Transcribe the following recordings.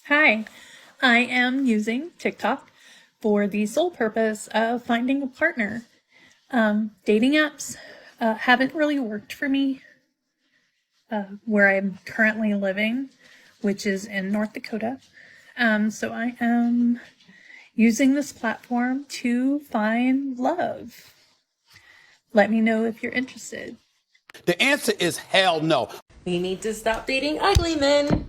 Hi, I am using TikTok for the sole purpose of finding a partner. Dating apps haven't really worked for me where I'm currently living, which is in North Dakota. So I am using this platform to find love. Let me know if you're interested. The answer is hell no. We need to stop dating ugly men.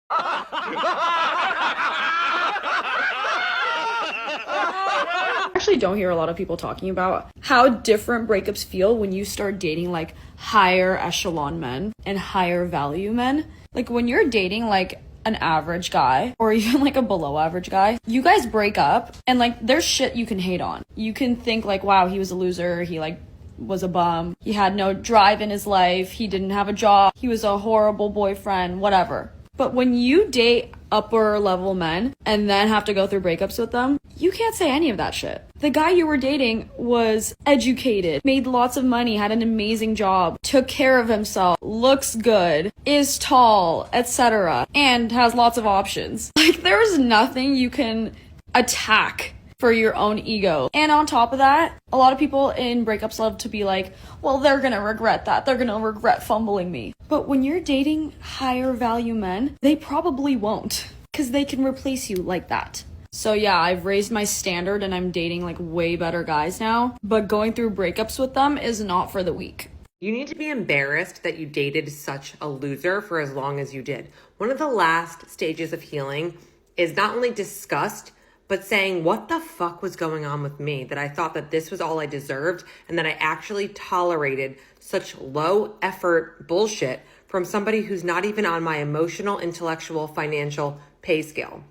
I actually don't hear a lot of people talking about how different breakups feel when you start dating like higher echelon men and higher value men. Like when you're dating like an average guy or even like a below average guy, you guys break up and like there's shit you can hate on. You can think like, wow, he was a loser, he like was a bum, he had no drive in his life, he didn't have a job, he was a horrible boyfriend, whatever. But when you date upper level men and then have to go through breakups with them, you can't say any of that shit. The guy you were dating was educated, made lots of money, had an amazing job, took care of himself, looks good, is tall, etc., and has lots of options. Like, there's nothing you can attack for your own ego. And on top of that, a lot of people in breakups love to be like, well, they're gonna regret that. They're gonna regret fumbling me. But when you're dating higher value men, they probably won't, because they can replace you like that. So yeah, I've raised my standard and I'm dating like way better guys now, but going through breakups with them is not for the weak. You need to be embarrassed that you dated such a loser for as long as you did. One of the last stages of healing is not only disgust, but saying, what the fuck was going on with me? That I thought that this was all I deserved and that I actually tolerated such low effort bullshit from somebody who's not even on my emotional, intellectual, financial pay scale.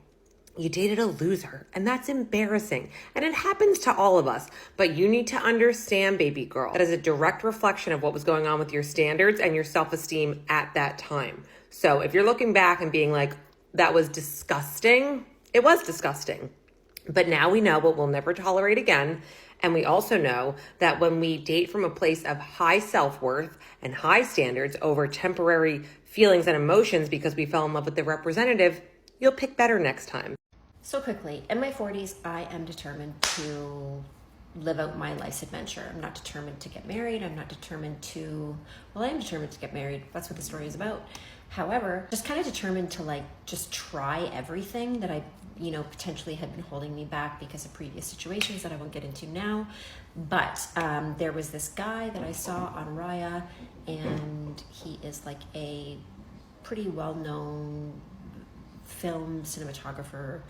You dated a loser, and that's embarrassing. And it happens to all of us. But you need to understand, baby girl, that is a direct reflection of what was going on with your standards and your self-esteem at that time. So if you're looking back and being like, that was disgusting, it was disgusting. But now we know what we'll never tolerate again. And we also know that when we date from a place of high self-worth and high standards over temporary feelings and emotions because we fell in love with the representative, you'll pick better next time. So quickly, in my 40s, I am determined to live out my life's adventure. I'm not determined to get married. I'm not determined to, well, I am determined to get married. That's what the story is about. However, just kind of determined to like just try everything that I, potentially had been holding me back because of previous situations that I won't get into now. But there was this guy that I saw on Raya, and he is like a pretty well-known film cinematographer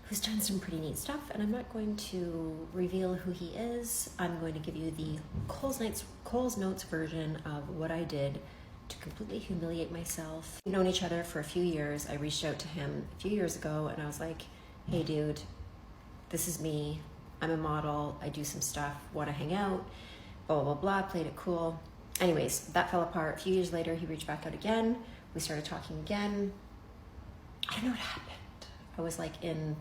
who's done some pretty neat stuff, and I'm not going to reveal who he is. I'm going to give you the Cole's Notes version of what I did to completely humiliate myself. We've known each other for a few years. I reached out to him a few years ago and I was like, hey dude, this is me. I'm a model. I do some stuff. Want to hang out? Blah, blah, blah. Played it cool. Anyways, that fell apart. A few years later, he reached back out again. We started talking again. I don't know what happened. I was like in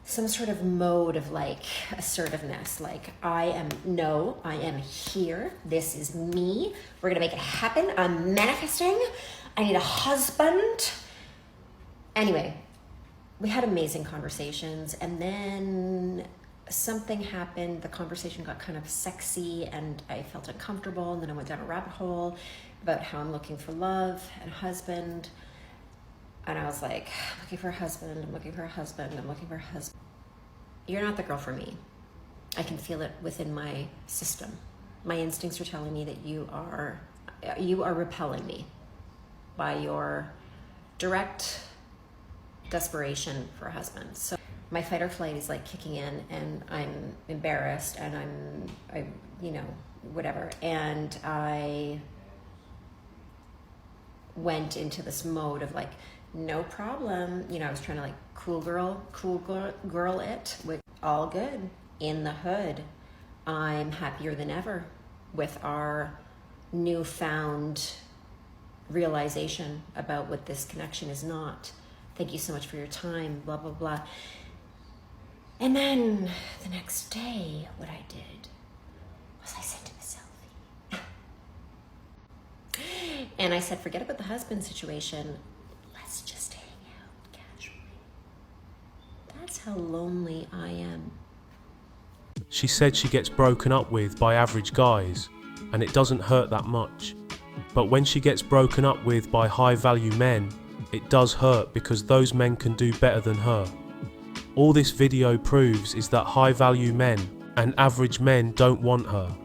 some sort of mode of like assertiveness. Like I am here. This is me. We're gonna make it happen. I'm manifesting. I need a husband. Anyway, we had amazing conversations, and then something happened. The conversation got kind of sexy and I felt uncomfortable, and then I went down a rabbit hole about how I'm looking for love and a husband. And I was like, I'm looking for a husband, I'm looking for a husband, I'm looking for a husband. You're not the girl for me. I can feel it within my system. My instincts are telling me that you are repelling me by your direct desperation for a husband. So my fight or flight is like kicking in, and I'm embarrassed, and I'm whatever. And I went into this mode of like, no problem. I was trying to like cool girl it with all good in the hood. I'm happier than ever with our newfound realization about what this connection is not. Thank you so much for your time, blah, blah, blah. And then the next day, what I did was I sent him a selfie. And I said, forget about the husband situation. Let's just hang out casually. That's how lonely I am. She said she gets broken up with by average guys, and it doesn't hurt that much. But when she gets broken up with by high-value men, it does hurt because those men can do better than her. All this video proves is that high-value men and average men don't want her.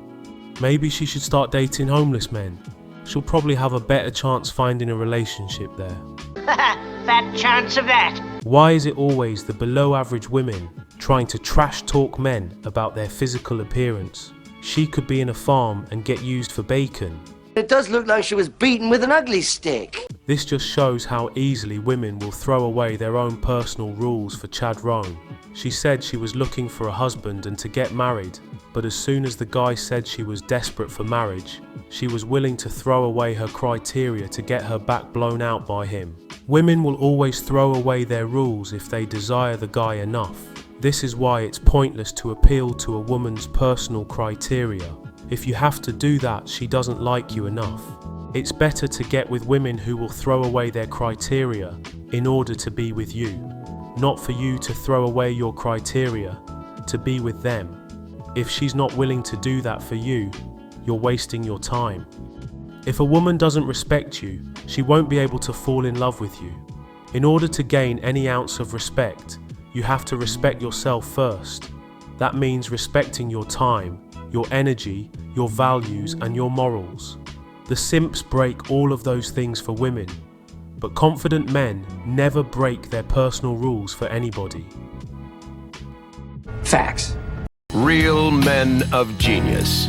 Maybe she should start dating homeless men. She'll probably have a better chance finding a relationship there. Fat chance of that. Why is it always the below-average women trying to trash talk men about their physical appearance? She could be in a farm and get used for bacon. It does look like she was beaten with an ugly stick. This just shows how easily women will throw away their own personal rules for Chadrone. She said she was looking for a husband and to get married, but as soon as the guy said she was desperate for marriage, she was willing to throw away her criteria to get her back blown out by him. Women will always throw away their rules if they desire the guy enough. This is why it's pointless to appeal to a woman's personal criteria. If you have to do that, she doesn't like you enough. It's better to get with women who will throw away their criteria in order to be with you, not for you to throw away your criteria to be with them. If she's not willing to do that for you, you're wasting your time. If a woman doesn't respect you, she won't be able to fall in love with you. In order to gain any ounce of respect, you have to respect yourself first. That means respecting your time, your energy, your values, and your morals. The simps break all of those things for women, but confident men never break their personal rules for anybody. Facts. Real men of genius.